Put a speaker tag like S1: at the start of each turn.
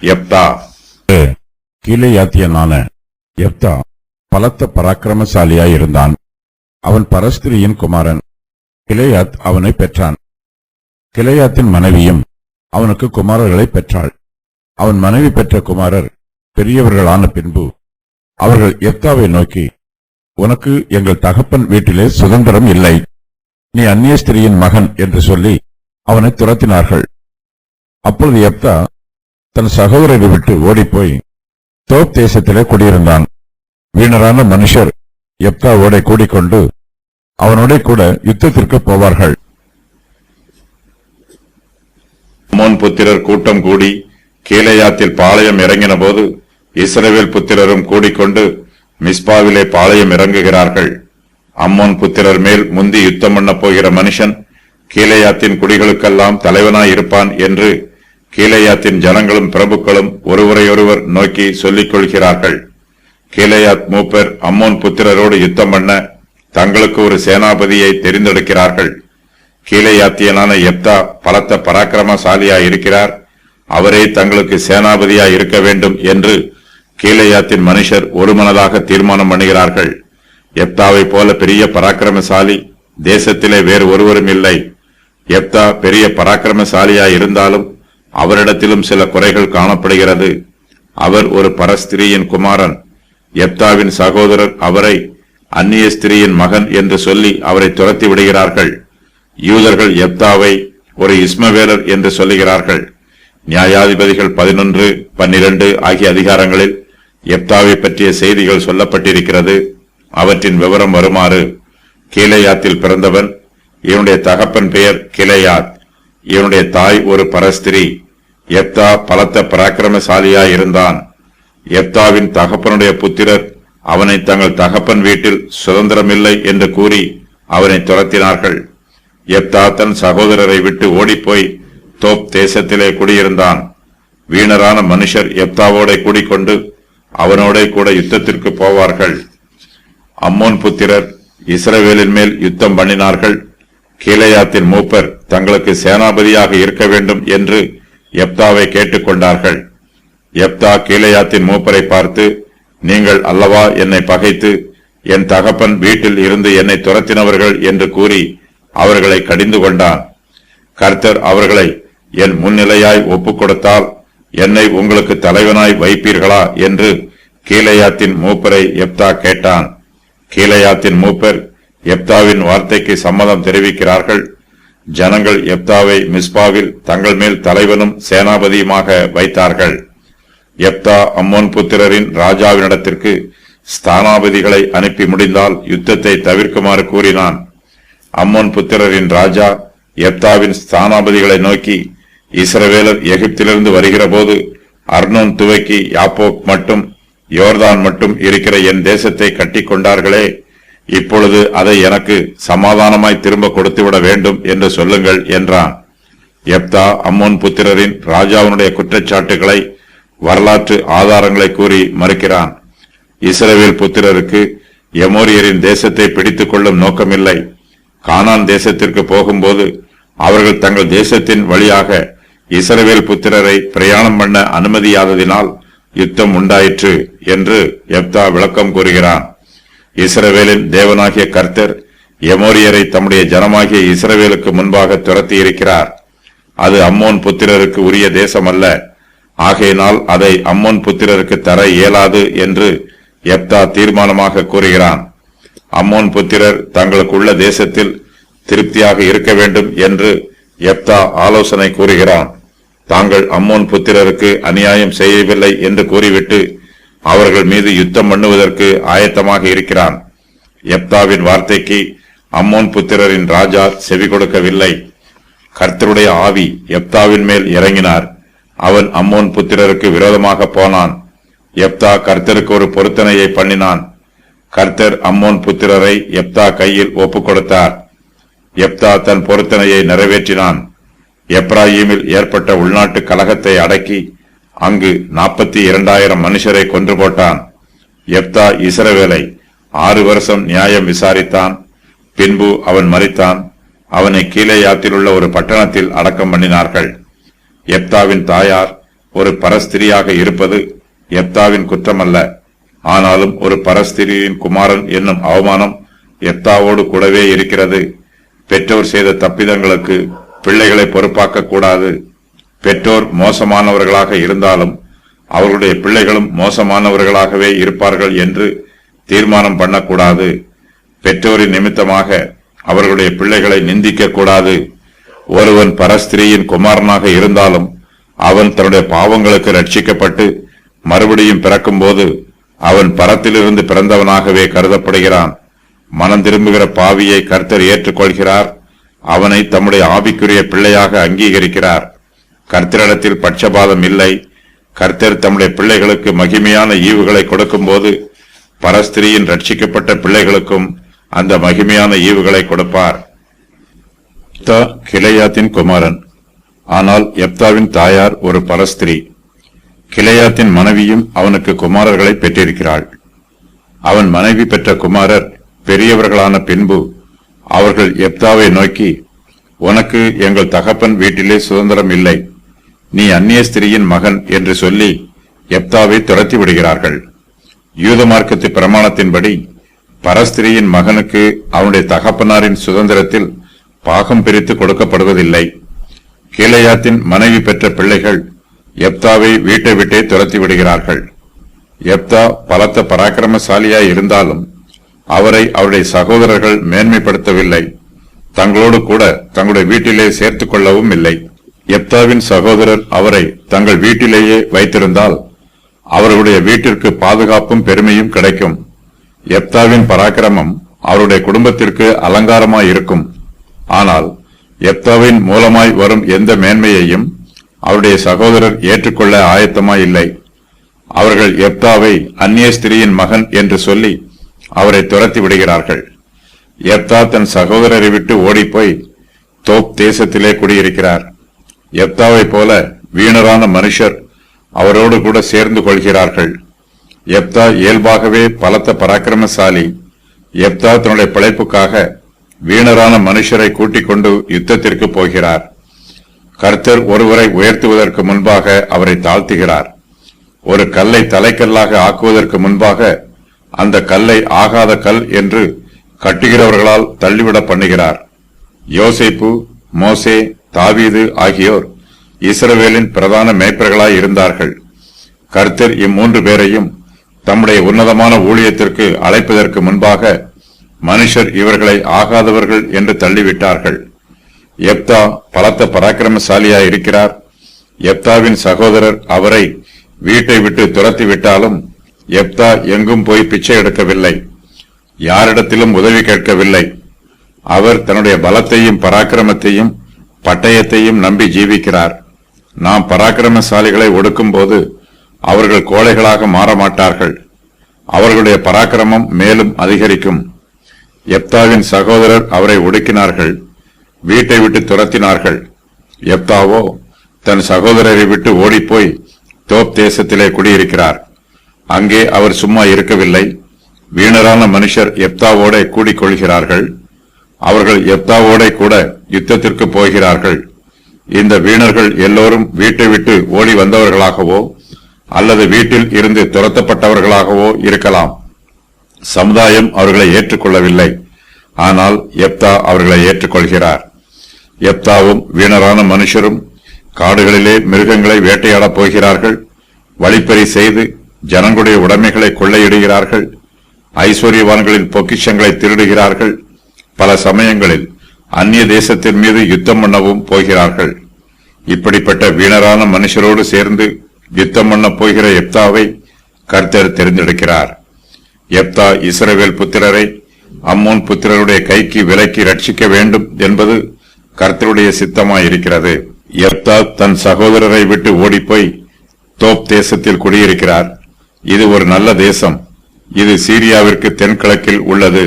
S1: யெப்தா.
S2: கீலேயாத்தியனான யெப்தா பலத்த பராக்கிரமசாலியாயிருந்தான். அவன் பரஸ்திரியின் குமாரன். கிலேயாத் அவனை பெற்றான். கிலேயாத்தின் மனைவியும் அவனுக்கு குமாரர்களை பெற்றாள். அவன் மனைவி பெற்ற குமாரர் பெரியவர்களான பின்பு அவர்கள் யெப்தாவை நோக்கி, உனக்கு எங்கள் தகப்பன் வீட்டிலே சுதந்திரம் இல்லை, நீ அந்நிய ஸ்திரியின் மகன் என்று சொல்லி அவனை துரத்தினார்கள். அப்பொழுது யெப்தா தன் சகோதரரை விட்டு ஓடிப்போய் தோப் தேசத்திலே குடியிருந்தான். வீணரான மனுஷர் யெப்தாவோட கூடிக்கொண்டு அவனோட கூட யுத்தத்திற்கு போவார்கள்.
S1: அம்மோன் புத்திரர் கூட்டம் கூடி கீலேயாத்தில் பாளையம் இறங்கின போது இஸ்ரவேல் புத்திரரும் கூடிக்கொண்டு மிஸ்பாவிலே பாளையம் இறங்குகிறார்கள். அம்மோன் புத்திரர் மேல் முந்தி யுத்தம் பண்ண போகிற மனுஷன் கீலேயாத்தின் குடிகளுக்கெல்லாம் தலைவனாய் இருப்பான் என்று கீலேயாத்தின் ஜனங்களும் பிரபுக்களும் ஒருவரையொருவர் நோக்கி சொல்லிக் கொள்கிறார்கள். கீலேயாத் மூப்பர் அம்மோன் புத்திரரோடு யுத்தம் பண்ண தங்களுக்கு ஒரு சேனாபதியை தெரிந்தெடுக்கிறார்கள். கீலேயாத்தியனான யெப்தா பலத்த பராக்கிரமசாலியாய் இருக்கிறார், அவரே தங்களுக்கு சேனாபதியாய் இருக்க வேண்டும் என்று கீலேயாத்தின் மனுஷர் ஒருமனதாக தீர்மானம் பண்ணுகிறார்கள். யெப்தாவை போல பெரிய பராக்கிரமசாலி தேசத்திலே வேறு ஒருவரும் இல்லை. யெப்தா பெரிய பராக்கிரமசாலியாய் இருந்தாலும் அவரிடத்திலும் சில குறைகள் காணப்படுகிறது. அவர் ஒரு பரஸ்திரியின் குமாரன். யெப்தாவின் சகோதரர் அவரை அந்நிய ஸ்திரியின் மகன் என்று சொல்லி அவரை துரத்தி விடுகிறார்கள். யூதர்கள் யெப்தாவை ஒரு இஸ்மவேலர் என்று சொல்லுகிறார்கள். நியாயாதிபதிகள் 11, 12 ஆகிய அதிகாரங்களில் யெப்தாவை பற்றிய செய்திகள் சொல்லப்பட்டிருக்கிறது. அவற்றின் விவரம் வருமாறு: கீலேயாத்தில் பிறந்தவன். இவனுடைய தகப்பன் பெயர் கிலேயாத். இவனுடைய தாய் ஒரு பரஸ்திரி. யெப்தா பலத்த பராக்கிரமசாலியாய் இருந்தான். யெப்தாவின் தகப்பனுடைய புத்திரர் அவனை தங்கள் தகப்பன் வீட்டில் சுதந்திரமில்லை என்று கூறி அவனை துரத்தினார்கள். யெப்தா தன் சகோதரரை விட்டு ஓடிப்போய் தோப் தேசத்திலே குடியிருந்தான். வீணரான மனுஷர் யெப்தாவோட கூடிக்கொண்டு அவனோட கூட யுத்தத்திற்கு போவார்கள். அம்மோன் புத்திரர் இஸ்ரவேலின் மேல் யுத்தம் பண்ணினார்கள். கீலேயாத்தின் மூப்பர் தங்களுக்கு சேனாபதியாக இருக்க வேண்டும் என்று யெப்தாவை கேட்டுக்கொண்டார்கள். யெப்தா கீலேயாத்தின் மூப்பரை பார்த்து, நீங்கள் அல்லவா என்னை பகைத்து என் தகப்பன் வீட்டில் இருந்து என்னை துரத்தினவர்கள் என்று கூறி அவர்களை கடிந்து கொண்டான். கர்த்தர் அவர்களை என் முன்னிலையாய் ஒப்புக் கொடுத்தால் என்னை உங்களுக்கு தலைவனாய் வைப்பீர்களா என்று கீலேயாத்தின் மூப்பரை யெப்தா கேட்டான். கீலேயாத்தின் மூப்பர் யெப்தாவின் வார்த்தைக்கு சம்மதம் தெரிவிக்கிறார்கள். ஜனங்கள் யெப்தாவை மிஸ்பாவில் தங்கள் மேல் தலைவனும் சேனாபதியுமாக வைத்தார்கள். யெப்தா அம்மோன் புத்திரரின் ராஜாவினிடத்திற்கு ஸ்தானாபதிகளை அனுப்பி முடிந்தால் யுத்தத்தை தவிர்க்குமாறு கூறினான். அம்மோன் புத்திரரின் ராஜா யெப்தாவின் ஸ்தானாபதிகளை நோக்கி, இஸ்ரவேலர் எகிப்திலிருந்து வருகிற போது அர்னோன் துவக்கி யாப்போக் மட்டும் யோர்தான் மட்டும் இருக்கிற என் தேசத்தை கட்டி கொண்டார்களே, இப்பொழுது அதை எனக்கு சமாதானமாய் திரும்ப கொடுத்துவிட வேண்டும் என்று சொல்லுங்கள் என்றான். யெப்தா அம்மோன் புத்திரரின் ராஜாவினுடைய குற்றச்சாட்டுகளை வரலாற்று ஆதாரங்களை கூறி மறுக்கிறான். இஸ்ரவேல் புத்திரருக்கு எமோரியரின் தேசத்தை பிடித்துக் கொள்ளும் நோக்கமில்லை. கானான் தேசத்திற்கு போகும்போது அவர்கள் தங்கள் தேசத்தின் வழியாக இஸ்ரவேல் புத்திரரை பிரயாணம் பண்ண அனுமதியாததினால் யுத்தம் உண்டாயிற்று என்று யெப்தா விளக்கம் கூறுகிறான். இஸ்ரவேலின் தேவனாகிய கர்த்தர் எமோரியரை தம்முடைய ஜனமாகிய இஸ்ரவேலுக்கு முன்பாக துரத்தி இருக்கிறார். அது அம்மோன் புத்திரருக்கு உரிய தேசம் அல்ல. ஆகையினால் அதை அம்மோன் புத்திரருக்கு தர இயலாது என்று யெப்தா தீர்மானமாக கூறுகிறான். அம்மோன் புத்திரர் தங்களுக்குள்ள தேசத்தில் திருப்தியாக இருக்க வேண்டும் என்று யெப்தா ஆலோசனை கூறுகிறான். தாங்கள் அம்மோன் புத்திரருக்கு அநியாயம் செய்யவில்லை என்று கூறிவிட்டு அவர்கள் மீது யுத்தம் பண்ணுவதற்கு ஆயத்தமாக இருக்கிறான். யெப்தாவின் வார்த்தைக்கு அம்மோன் புத்திரரின் ராஜா செவி கொடுக்கவில்லை. கர்த்தருடைய ஆவி யெப்தாவின் மேல் இறங்கினார். அவன் அம்மோன் புத்திரருக்கு விரோதமாக போனான். யெப்தா கர்த்தருக்கு ஒரு பொருத்தனையை பண்ணினான். கர்த்தர் அம்மோன் புத்திரரை யெப்தா கையில் ஒப்புக் கொடுத்தார். யெப்தா தன் பொருத்தனையை நிறைவேற்றினான். எப்ராயீமில் ஏற்பட்ட உள்நாட்டு கலகத்தை அடக்கி அங்கு 42,000 மனுஷரை கொன்று போட்டான். யெப்தா இஸ்ரவேலை 6 வருஷம் நியாயம் விசாரித்தான். பின்பு அவன் மரித்தான். அவனை கீலேயாத்தில் உள்ள ஒரு பட்டணத்தில் அடக்கம் பண்ணினார்கள். யெப்தாவின் தாயார் ஒரு பரஸ்திரியாக இருப்பது யெப்தாவின் குற்றமல்ல. ஆனாலும் ஒரு பரஸ்திரியின் குமாரன் என்னும் அவமானம் யெப்தாவோடு கூடவே இருக்கிறது. பெற்றோர் செய்த தப்பிதங்களுக்கு பிள்ளைகளை பொறுப்பாக்க கூடாது. பெற்றோர் மோசமானவர்களாக இருந்தாலும் அவர்களுடைய பிள்ளைகளும் மோசமானவர்களாகவே இருப்பார்கள் என்று தீர்மானம் பண்ணக்கூடாது. பெற்றோரின் நிமித்தமாக அவர்களுடைய பிள்ளைகளை நிந்திக்க கூடாது. ஒருவன் பரஸ்திரியின் குமாரனாக இருந்தாலும் அவன் தன்னுடைய பாவங்களுக்கு ரட்சிக்கப்பட்டு மறுபடியும் பிறக்கும்போது அவன் பரத்திலிருந்து பிறந்தவனாகவே கருதப்படுகிறான். மனம் திரும்புகிற பாவியை கர்த்தர் ஏற்றுக்கொள்கிறார். அவனை தம்முடைய ஆவிக்குரிய பிள்ளையாக அங்கீகரிக்கிறார். கர்த்தரிடத்தில் பட்சபாதம் இல்லை. கர்த்தர் தம்முடைய பிள்ளைகளுக்கு மகிமையான ஈவுகளை கொடுக்கும்போது பரஸ்திரியின் ரட்சிக்கப்பட்ட பிள்ளைகளுக்கும் அந்த மகிமையான ஈவுகளை கொடுப்பார். யெப்தா கிலெயாத்தின் குமாரன். ஆனால் யெப்தாவின் தாயார் ஒரு பரஸ்திரி. கிலெயாத்தின் மனைவியும் அவனுக்கு குமாரர்களை பெற்றிருக்கிறாள். அவன் மனைவி பெற்ற குமாரர் பெரியவர்களான பின்பு அவர்கள் யெப்தாவை நோக்கி, உனக்கு எங்கள் தகப்பன் வீட்டிலே சுதந்திரம் இல்லை, நீ அந்நிய ஸ்திரியின் மகன் என்று சொல்லி யெப்தாவை துரத்தி விடுகிறார்கள். யூத மார்க்கத்து பிரமாணத்தின்படி பரஸ்திரியின் மகனுக்கு அவனுடைய தகப்பனாரின் சுதந்திரத்தில் பாகம் பிரித்து கொடுக்கப்படுவதில்லை. கிலெயாத்தின் மனைவி பெற்ற பிள்ளைகள் யெப்தாவை வீட்டை விட்டே துரத்தி விடுகிறார்கள். யெப்தா பலத்த பராக்கிரமசாலியாய் இருந்தாலும் அவரை அவருடைய சகோதரர்கள் மேன்மைப்படுத்தவில்லை. தங்களோடு கூட தங்களுடைய வீட்டிலே சேர்த்துக் கொள்ளவும் இல்லை. யெப்தாவின் சகோதரர் அவரை தங்கள் வீட்டிலேயே வைத்திருந்தால் அவர்களுடைய வீட்டிற்கு பாதுகாப்பும் பெருமையும் கிடைக்கும். யெப்தாவின் பராக்கிரமம் அவருடைய குடும்பத்திற்கு அலங்காரமாயிருக்கும். ஆனால் யெப்தாவின் மூலமாய் வரும் எந்த மேன்மையையும் அவருடைய சகோதரர் ஏற்றுக்கொள்ள ஆயத்தமாயில்லை. அவர்கள் யெப்தாவை அந்நிய ஸ்திரியின் மகன் என்று சொல்லி அவரை துரத்தி விடுகிறார்கள். யெப்தா தன் சகோதரரை விட்டு ஓடிப்போய் தோப் தேசத்திலே குடியிருக்கிறார். யெப்தாவை போல வீணரான மனுஷர் அவரோடு கூட சேர்ந்து கொள்கிறார்கள். யெப்தா இயல்பாகவே பலத்த பராக்கிரமசாலி. யெப்தா தன்னுடைய பிழைப்புக்காக வீணரான மனுஷரை கூட்டிக் கொண்டு யுத்தத்திற்கு போகிறார். கர்த்தர் ஒருவரை உயர்த்துவதற்கு முன்பாக அவரை தாழ்த்துகிறார். ஒரு கல்லை தலைக்கல்லாக ஆக்குவதற்கு முன்பாக அந்த கல்லை ஆகாத கல் என்று கட்டுகிறவர்களால் தள்ளிவிட பண்ணுகிறார். யோசேப்பு, மோசே, தாவீது ஆகியோர் இஸ்ரவேலின் பிரதான மேய்ப்பர்களாய் இருந்தார்கள். கர்த்தர் இம்மூன்று பேரையும் தம்முடைய உன்னதமான ஊழியத்திற்கு அழைப்பதற்கு முன்பாக மனுஷர் இவர்களை ஆகாதவர்கள் என்று தள்ளிவிட்டார்கள். யெப்தா பலத்த பராக்கிரமசாலியாய் இருக்கிறார். யெப்தாவின் சகோதரர் அவரை வீட்டை விட்டு துரத்தி விட்டாலும் யெப்தா எங்கும் போய் பிச்சை எடுக்கவில்லை, யாரிடத்திலும் உதவி கேட்கவில்லை. அவர் தன்னுடைய பலத்தையும் பராக்கிரமத்தையும் பட்டயத்தையும் நம்பி ஜீவிக்கிறார். நாம் பராக்கிரமசாலிகளை ஒடுக்கும் போது அவர்கள் கோழைகளாக மாறமாட்டார்கள். அவர்களுடைய பராக்கிரமம் மேலும் அதிகரிக்கும். யெப்தாவின் சகோதரர் அவரை ஒடுக்கினார்கள், வீட்டை விட்டு துரத்தினார்கள். யெப்தாவோ தன் சகோதரரை விட்டு ஓடிப்போய் தோப் தேசத்திலே குடியிருக்கிறார். அங்கே அவர் சும்மா இருக்கவில்லை. வீணரான மனுஷர் யெப்தாவோட கூடிக்கொள்கிறார்கள். அவர்கள் யெப்தாவோட கூட யுத்தத்திற்கு போகிறார்கள். இந்த வீணர்கள் எல்லோரும் வீட்டை விட்டு ஓடி வந்தவர்களாகவோ அல்லது வீட்டில் இருந்து துரத்தப்பட்டவர்களாகவோ இருக்கலாம். சமுதாயம் அவர்களை ஏற்றுக்கொள்ளவில்லை. ஆனால் யெப்தா அவர்களை ஏற்றுக்கொள்கிறார். யெப்தாவும் வீணரான மனுஷரும் காடுகளிலே மிருகங்களை வேட்டையாடப் போகிறார்கள். வழிப்பறி செய்து ஜனங்களுடைய உடைமைகளை கொள்ளையிடுகிறார்கள். ஐஸ்வர்யவான்களின் பொக்கிஷங்களை திருடுகிறார்கள். பல சமயங்களில் அந்நிய தேசத்தின் மீது யுத்தம் பண்ணவும் போகிறார்கள். இப்படிப்பட்ட வீணரான மனுஷரோடு சேர்ந்து யுத்தம் பண்ண போகிற யெப்தாவை கர்த்தர் தெரிந்தெடுக்கிறார். யெப்தா இஸ்ரவேல் புத்திரரை அம்மோன் புத்திரருடைய கைக்கு விலக்கி ரட்சிக்க வேண்டும் என்பது கர்த்தருடைய சித்தமாயிருக்கிறது. யெப்தா தன் சகோதரரை விட்டு ஓடிப்போய் தோப் தேசத்தில் குடியிருக்கிறார். இது ஒரு நல்ல தேசம். இது சீரியாவிற்கு தென்கிழக்கில் உள்ளது.